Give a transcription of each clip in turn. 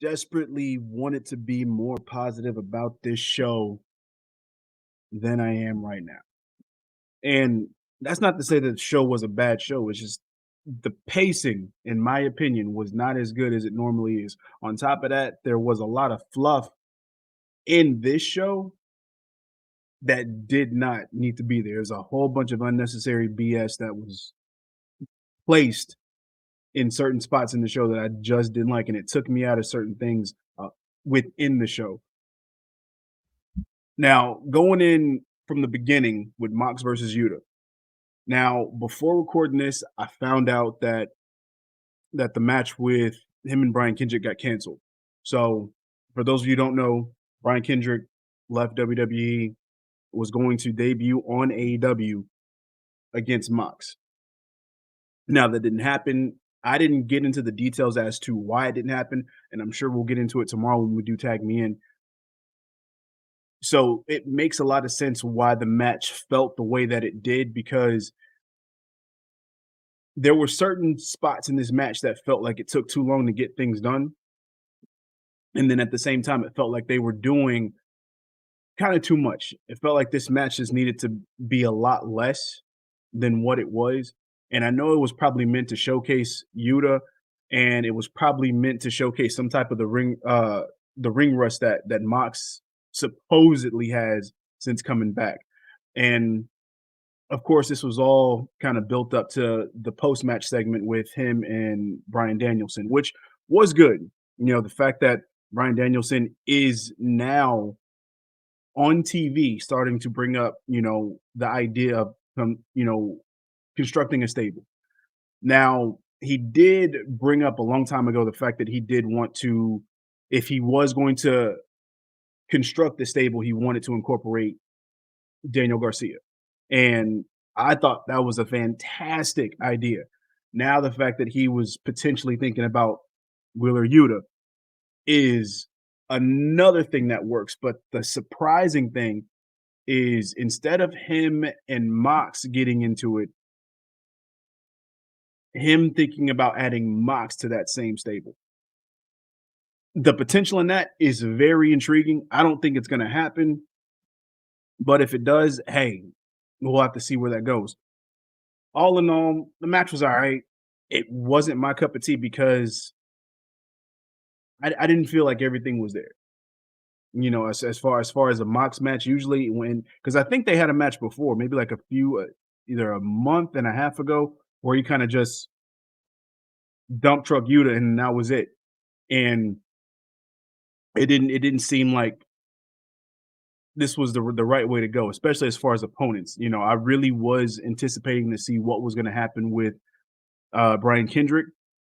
desperately wanted to be more positive about this show than I am right now. And that's not to say that the show was a bad show. It's just the pacing, in my opinion, was not as good as it normally is. On top of that, there was a lot of fluff in this show that did not need to be there. There's a whole bunch of unnecessary BS that was placed in certain spots in the show that I just didn't like, and it took me out of certain things within the show. Now, going in from the beginning with Mox versus Yuta. Now, before recording this, I found out that the match with him and Brian Kendrick got canceled. So, for those of you who don't know, Brian Kendrick left WWE, was going to debut on AEW against Mox. Now, that didn't happen. I didn't get into the details as to why it didn't happen, and I'm sure we'll get into it tomorrow when we do Tag Me In. So it makes a lot of sense why the match felt the way that it did, because there were certain spots in this match that felt like it took too long to get things done. And then at the same time, it felt like they were doing kind of too much. It felt like this match just needed to be a lot less than what it was. And I know it was probably meant to showcase Yuta, and it was probably meant to showcase some type of the ring rust that Mox supposedly has since coming back. And of course, this was all kind of built up to the post-match segment with him and Bryan Danielson, which was good. You know, the fact that Bryan Danielson is now on TV starting to bring up, the idea of, constructing a stable. Now, he did bring up a long time ago the fact that he did want to, if he was going to construct the stable, he wanted to incorporate Daniel Garcia. And I thought that was a fantastic idea. Now, the fact that he was potentially thinking about Wheeler Yuta is another thing that works. But the surprising thing is, instead of him and Mox getting into it, him thinking about adding Mox to that same stable. The potential in that is very intriguing. I don't think it's going to happen. But if it does, hey, we'll have to see where that goes. All in all, the match was all right. It wasn't my cup of tea because I didn't feel like everything was there. As far as a Mox match, usually because I think they had a match before, maybe like either a month and a half ago, where he kind of just dump truck Yuta and that was it. And it didn't seem like this was the right way to go, especially as far as opponents. I really was anticipating to see what was going to happen with Brian Kendrick,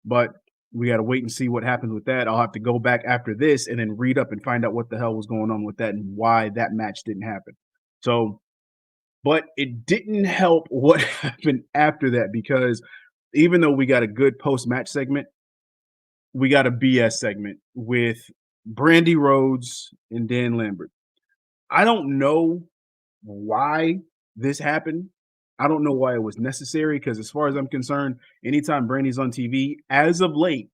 but we got to wait and see what happens with that. I'll have to go back after this and then read up and find out what the hell was going on with that and why that match didn't happen. So, but it didn't help what happened after that, because even though we got a good post-match segment, we got a BS segment with Brandy, Rhodes, and Dan Lambert. I don't know why this happened. I don't know why it was necessary, because as far as I'm concerned, anytime Brandy's on TV, as of late,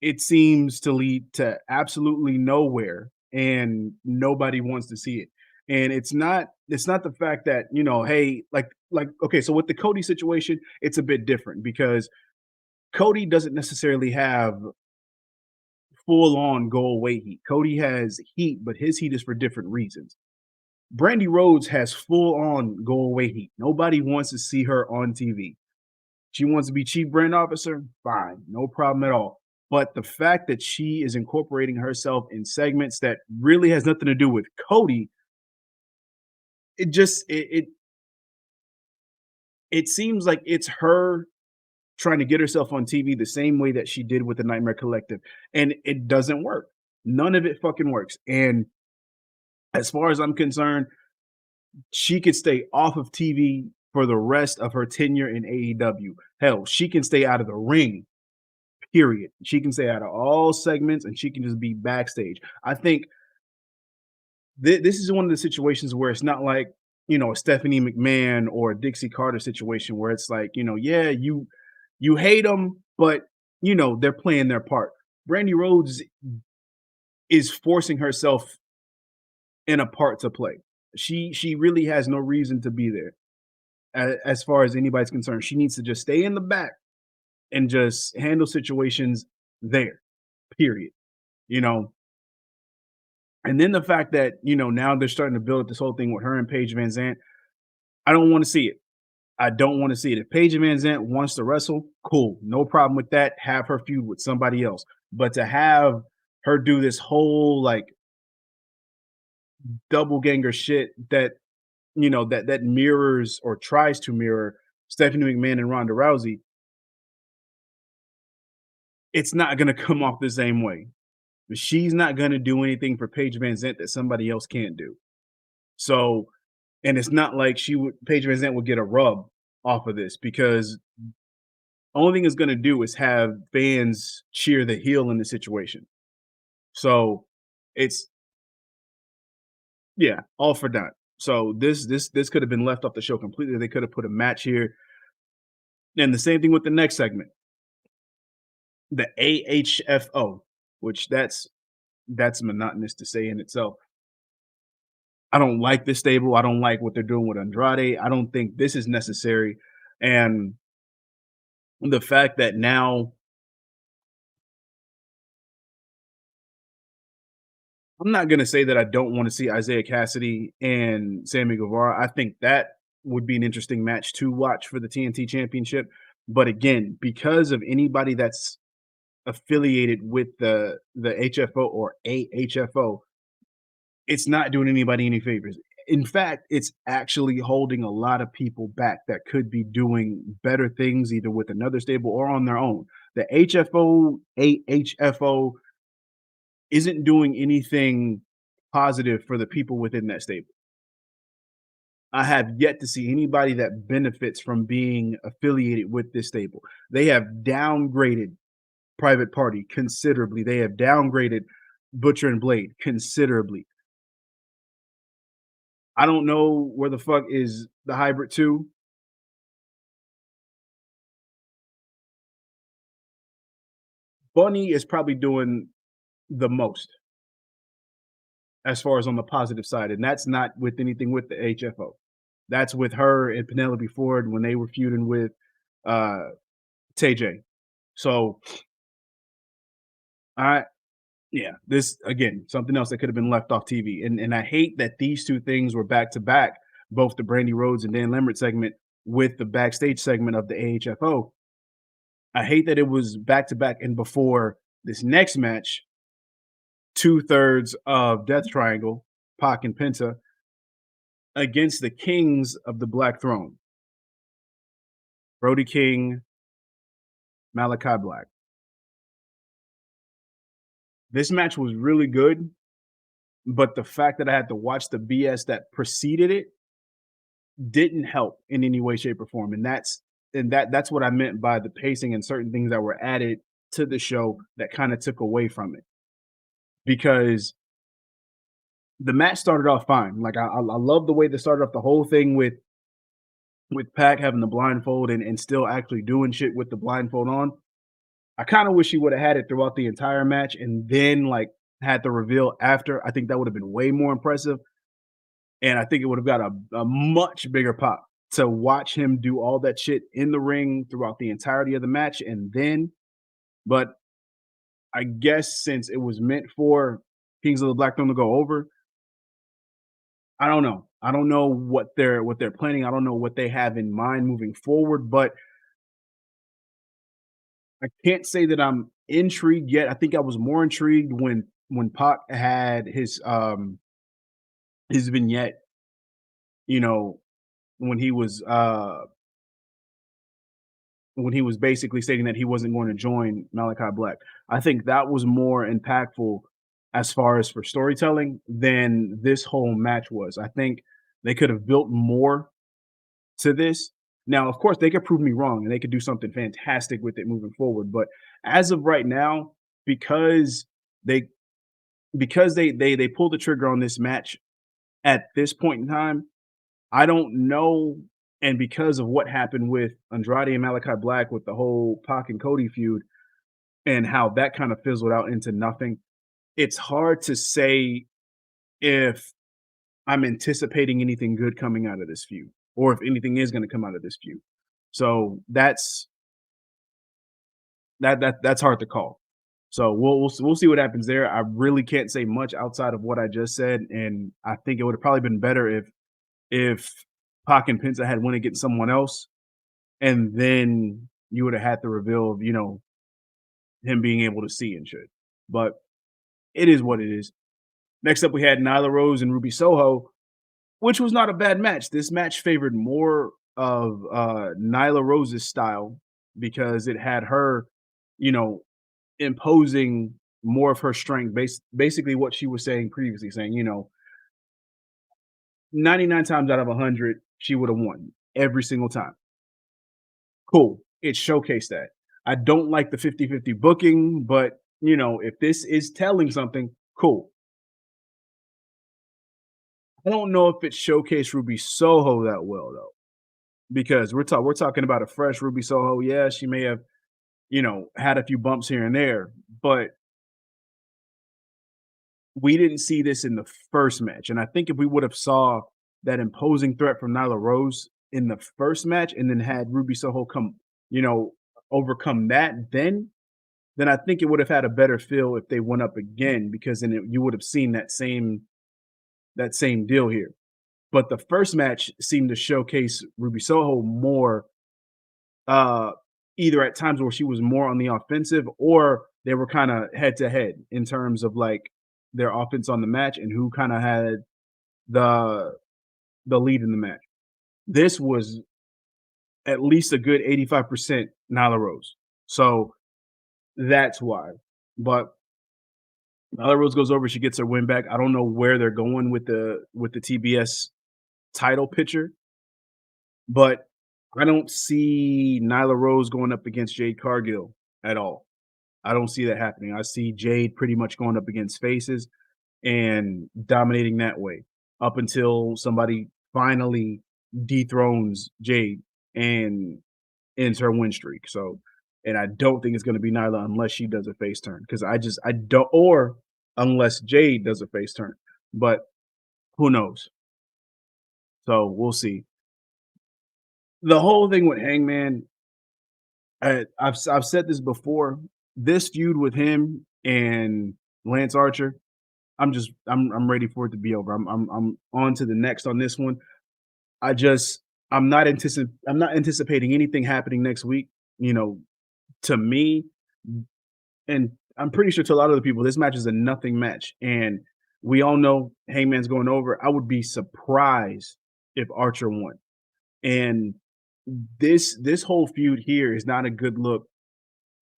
it seems to lead to absolutely nowhere, and nobody wants to see it. And it's not the fact that, hey, like okay, so with the Cody situation, it's a bit different because Cody doesn't necessarily have full on go away heat. Cody has heat, but his heat is for different reasons. Brandy Rhodes has full on go away heat. Nobody wants to see her on TV. She wants to be chief brand officer, fine, no problem at all. But the fact that she is incorporating herself in segments that really has nothing to do with Cody, it just it seems like it's her trying to get herself on TV the same way that she did with the Nightmare Collective, and it doesn't work. None of it fucking works. And as far as I'm concerned, she could stay off of TV for the rest of her tenure in AEW. Hell, she can stay out of the ring, period. She can stay out of all segments and she can just be backstage. I think this is one of the situations where it's not like, a Stephanie McMahon or a Dixie Carter situation where it's like, yeah, you hate them, but they're playing their part. Brandy Rhodes is forcing herself in a part to play. She really has no reason to be there as far as anybody's concerned. She needs to just stay in the back and just handle situations there. Period. You know, and then the fact that now they're starting to build this whole thing with her and Paige Van Zant. I don't want to see it. I don't want to see it. If Paige Van Zant wants to wrestle, cool, no problem with that. Have her feud with somebody else. But to have her do this whole like double ganger shit that that mirrors or tries to mirror Stephanie McMahon and Ronda Rousey, it's not gonna come off the same way. She's not gonna do anything for Paige Van Zant that somebody else can't do. So, and it's not like Paige Van Zant would get a rub off of this because only thing it's gonna do is have fans cheer the heel in the situation. So it's yeah, all for that. So this could have been left off the show completely. They could have put a match here. And the same thing with the next segment, the AHFO, which that's monotonous to say in itself. I don't like this stable. I don't like what they're doing with Andrade. I don't think this is necessary. And the fact that now I'm not gonna say that I don't want to see Isaiah Cassidy and Sammy Guevara. I think that would be an interesting match to watch for the TNT Championship. But again, because of anybody that's affiliated with the HFO or AHFO, it's not doing anybody any favors. In fact, it's actually holding a lot of people back that could be doing better things either with another stable or on their own. The HFO, AHFO isn't doing anything positive for the people within that stable. I have yet to see anybody that benefits from being affiliated with this stable. They have downgraded Private Party considerably. They have downgraded Butcher and Blade considerably. I don't know where the fuck is the Hybrid 2. Bunny is probably doing the most as far as on the positive side, and that's not with anything with the HFO. That's with her and Penelope Ford when they were feuding with uh T.A.G. So I yeah, this again, something else that could have been left off TV. And I hate that these two things were back to back, both the Brandy Rhodes and Dan Lambert segment with the backstage segment of the AHFO. I hate that it was back to back and before this next match, 2/3 of Death Triangle, Pac and Penta, against the Kings of the Black Throne, Brody King, Malachi Black. This match was really good, but the fact that I had to watch the BS that preceded it didn't help in any way, shape, or form. And that's what I meant by the pacing and certain things that were added to the show that kind of took away from it. Because the match started off fine. Like I love the way they started off the whole thing with Pac having the blindfold and still actually doing shit with the blindfold on. I kind of wish he would have had it throughout the entire match and then like had the reveal after. I think that would have been way more impressive. And I think it would have got a much bigger pop to watch him do all that shit in the ring throughout the entirety of the match. And then, but I guess since it was meant for Kings of the Black Throne to go over, I don't know. I don't know what they're planning. I don't know what they have in mind moving forward, but I can't say that I'm intrigued yet. I think I was more intrigued when Pac had his vignette, you know, when he was basically stating that he wasn't going to join Malachi Black. I think that was more impactful as far as for storytelling than this whole match was. I think they could have built more to this. Now, of course, they could prove me wrong and they could do something fantastic with it moving forward. But as of right now, because they they pulled the trigger on this match at this point in time, I don't know. And because of what happened with Andrade and Malachi Black with the whole Pac and Cody feud, and how that kind of fizzled out into nothing. It's hard to say if I'm anticipating anything good coming out of this feud, or if anything is gonna come out of this feud. So that's hard to call. So we'll see what happens there. I really can't say much outside of what I just said, and I think it would have probably been better if Pac and Penta had went against someone else, and then you would have had the reveal of him being able to see and shit. But it is what it is. Next up, we had Nyla Rose and Ruby Soho, which was not a bad match. This match favored more of Nyla Rose's style because it had her, you know, imposing more of her strength. Basically, what she was saying previously, saying, 99 times out of 100, she would have won every single time. Cool. It showcased that. I don't like the 50-50 booking, but if this is telling something, cool. I don't know if it showcased Ruby Soho that well though, because we're talking about a fresh Ruby Soho. Yeah, she may have, had a few bumps here and there, but we didn't see this in the first match. And I think if we would have saw that imposing threat from Nyla Rose in the first match and then had Ruby Soho come, you know, overcome that, then I think it would have had a better feel if they went up again, because then you would have seen that same deal here. But the first match seemed to showcase Ruby Soho more, uh, either at times where she was more on the offensive, or they were kind of head to head in terms of like their offense on the match and who kind of had the lead in the match. This was at least a good 85% Nyla Rose. So that's why. But Nyla Rose goes over, she gets her win back. I don't know where they're going with the TBS title picture, but I don't see Nyla Rose going up against Jade Cargill at all. I don't see that happening. I see Jade pretty much going up against faces and dominating that way up until somebody finally dethrones Jade and ends her win streak. So, and I don't think it's going to be Nyla unless she does a face turn, because I don't, or unless Jade does a face turn, but who knows? So we'll see. The whole thing with Hangman, I've said this before. This feud with him and Lance Archer, I'm ready for it to be over. I'm on to the next on this one. I just I'm not anticipating anything happening next week. You know, to me, and I'm pretty sure to a lot of the people, this match is a nothing match. And we all know Hangman's going over. I would be surprised if Archer won. And this whole feud here is not a good look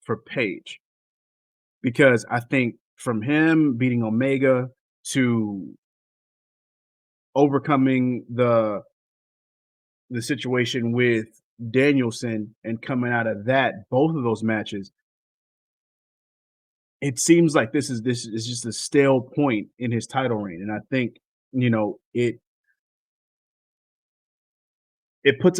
for Paige, because I think from him beating Omega to overcoming the situation with Danielson and coming out of that, both of those matches, it seems like this is just a stale point in his title reign. And I think, it puts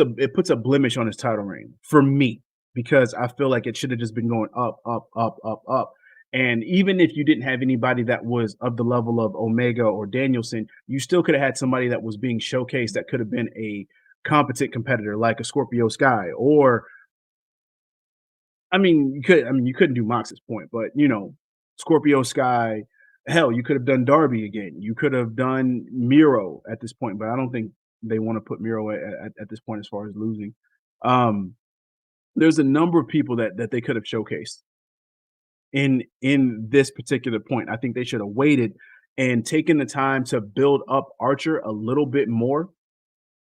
a blemish on his title reign for me, because I feel like it should have just been going up, up, up, up, up. And even if you didn't have anybody that was of the level of Omega or Danielson, you still could have had somebody that was being showcased that could have been a competent competitor, like a Scorpio Sky, or you couldn't do Mox's point, but Scorpio Sky. Hell, you could have done Darby again. You could have done Miro at this point, but I don't think they want to put Miro at this point as far as losing. Um, there's a number of people that they could have showcased in this particular point. I think they should have waited and taken the time to build up Archer a little bit more,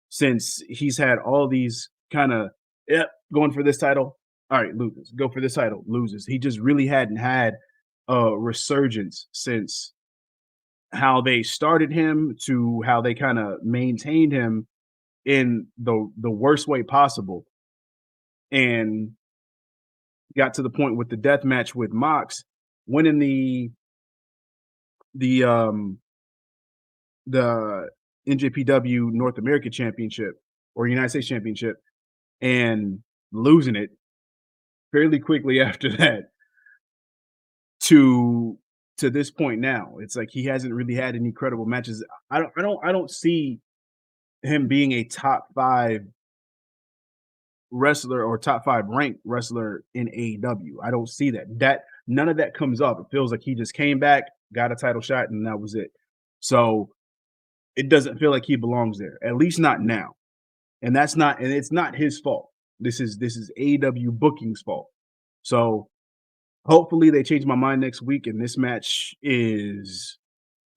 since he's had all these kind of, yep, going for this title. All right, loses. Go for this title, loses. He just really hadn't had a resurgence since how they started him to how they kind of maintained him in the worst way possible, and got to the point with the death match with Mox, winning the um the NJPW North American Championship or United States Championship, and losing it fairly quickly after that. to to this point now. It's like he hasn't really had any credible matches. I don't see him being a top 5 wrestler or top 5 ranked wrestler in AEW. I don't see that. None of that comes up. It feels like he just came back, got a title shot, and that was it. So it doesn't feel like he belongs there, at least not now. And it's not his fault. This is AEW booking's fault. So hopefully they change my mind next week and this match is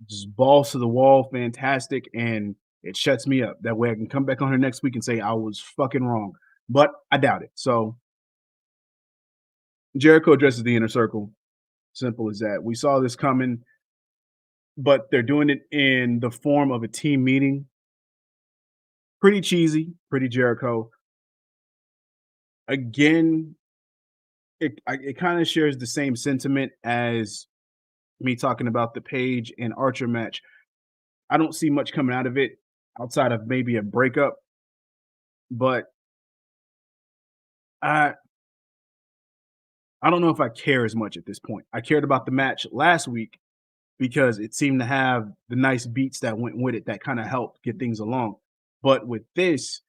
just balls to the wall, fantastic, and it shuts me up. That way I can come back on here next week and say I was fucking wrong. But I doubt it. So Jericho addresses the inner circle. Simple as that. We saw this coming, but they're doing it in the form of a team meeting. Pretty cheesy, pretty Jericho. Again, it kind of shares the same sentiment as me talking about the Paige and Archer match. I don't see much coming out of it outside of maybe a breakup, but I I don't know if I care as much at this point. I cared about the match last week because it seemed to have the nice beats that went with it that kind of helped get things along. But with this,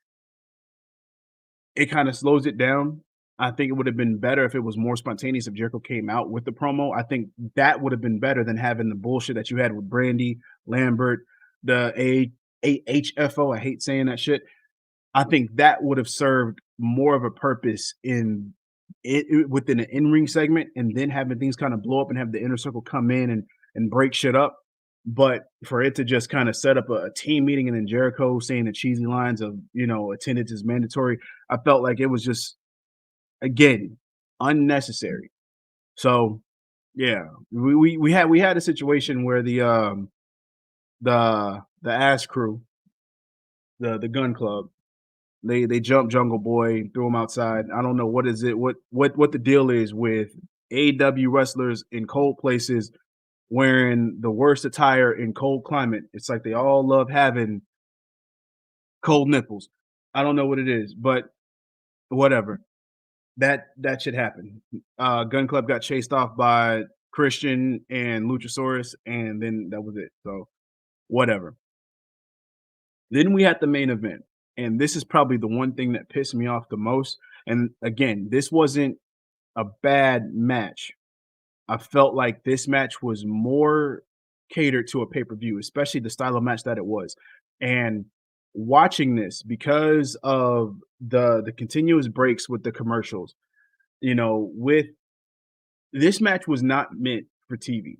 it kind of slows it down. I think it would have been better if it was more spontaneous if Jericho came out with the promo. I think that would have been better than having the bullshit that you had with Brandy, Lambert, the AHFO. I hate saying that shit. I think that would have served more of a purpose in within an in-ring segment, and then having things kind of blow up and have the inner circle come in and break shit up. But for it to just kind of set up a team meeting and then Jericho saying the cheesy lines of, attendance is mandatory, I felt like it was just, again, unnecessary. So yeah, we had a situation where the ass crew, the gun club, they jumped Jungle Boy, threw him outside. I don't know what is it, what the deal is with AEW wrestlers in cold places wearing the worst attire in cold climate. It's like they all love having cold nipples. I don't know what it is, but whatever. That should happen. Gun Club got chased off by Christian and Luchasaurus, and then that was it. So whatever. Then we had the main event, and this is probably the one thing that pissed me off the most. And again, this wasn't a bad match. I felt like this match was more catered to a pay-per-view, especially the style of match that it was. And watching this because of the continuous breaks with the commercials, with this match was not meant for TV.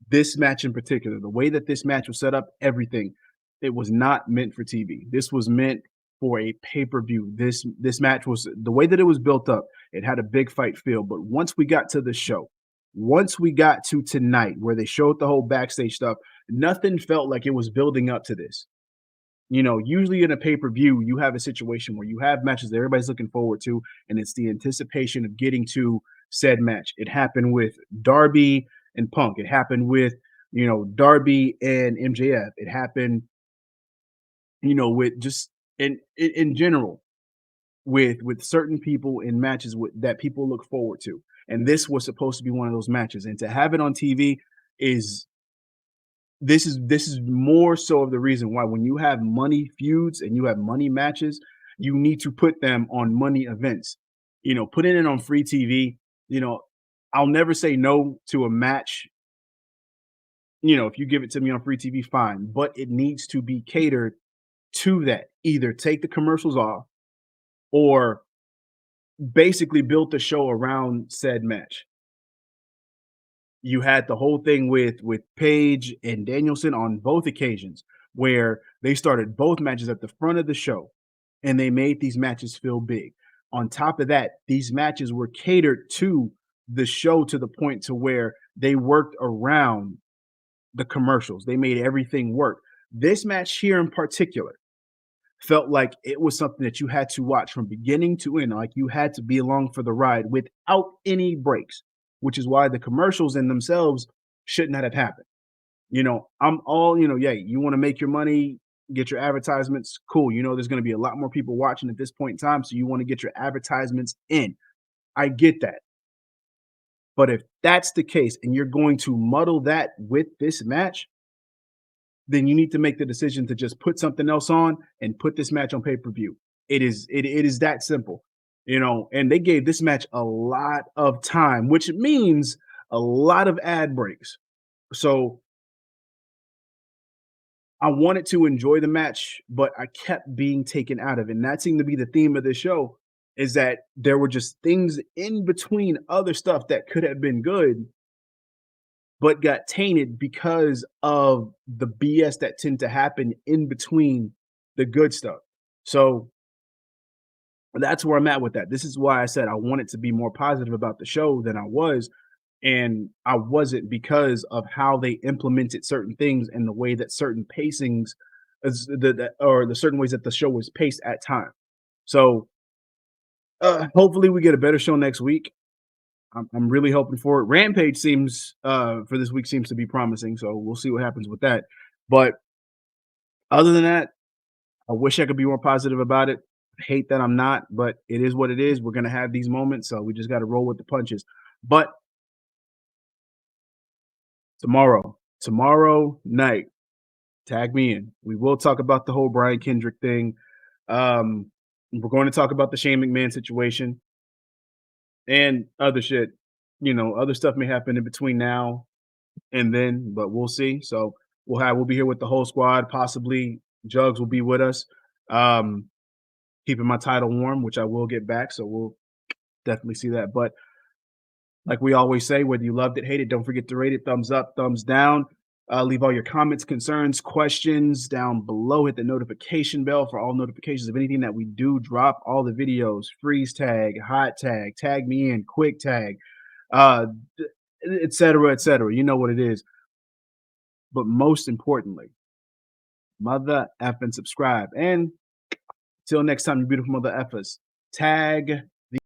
This match in particular, the way that this match was set up, everything, it was not meant for TV. This was meant for a pay-per-view. This match was the way that it was built up, it had a big fight feel. But once we got to the show, once we got to tonight, where they showed the whole backstage stuff, nothing felt like it was building up to this. Usually in a pay-per-view, you have a situation where you have matches that everybody's looking forward to, and it's the anticipation of getting to said match. It happened with Darby and Punk. It happened with, Darby and MJF. It happened, with just in general with certain people in matches that people look forward to. And this was supposed to be one of those matches. And to have it on TV is this is more so of the reason why when you have money feuds and you have money matches, you need to put them on money events. Putting it on free TV, I'll never say no to a match. If you give it to me on free TV, fine, but it needs to be catered to that. Either take the commercials off or basically build the show around said match. You had the whole thing with Paige and Danielson on both occasions where they started both matches at the front of the show and they made these matches feel big. On top of that, these matches were catered to the show to the point to where they worked around the commercials. They made everything work. This match here in particular felt like it was something that you had to watch from beginning to end. Like you had to be along for the ride without any breaks, which is why the commercials in themselves should not have happened. I'm all, yeah, you want to make your money, get your advertisements, cool. There's going to be a lot more people watching at this point in time. So you want to get your advertisements in. I get that. But if that's the case and you're going to muddle that with this match, then you need to make the decision to just put something else on and put this match on pay-per-view. It is that simple. And they gave this match a lot of time, which means a lot of ad breaks. So I wanted to enjoy the match, but I kept being taken out of it. And that seemed to be the theme of the show is that there were just things in between other stuff that could have been good, but got tainted because of the BS that tend to happen in between the good stuff. So that's where I'm at with that. This is why I said I wanted to be more positive about the show than I was. And I wasn't because of how they implemented certain things and the way that certain pacings or the certain ways that the show was paced at time. So hopefully we get a better show next week. I'm really hoping for it. Rampage seems for this week seems to be promising, so we'll see what happens with that. But other than that, I wish I could be more positive about it. I hate that I'm not, but it is what it is. We're gonna have these moments, so we just got to roll with the punches. But tomorrow night, tag me in. We will talk about the whole Brian Kendrick thing. We're going to talk about the Shane McMahon situation and other shit. Other stuff may happen in between now and then, but we'll see. So we'll be here with the whole squad. Possibly Jugs will be with us. Um, Keeping my title warm, which I will get back. So we'll definitely see that. But like we always say, whether you loved it, hate it, don't forget to rate it. Thumbs up, thumbs down. Leave all your comments, concerns, questions down below. Hit the notification bell for all notifications of anything that we do drop. All the videos, freeze tag, hot tag, tag me in, quick tag, uh, et cetera, et cetera. You know what it is. But most importantly, mother effing subscribe. And till next time, you beautiful mother effers, tag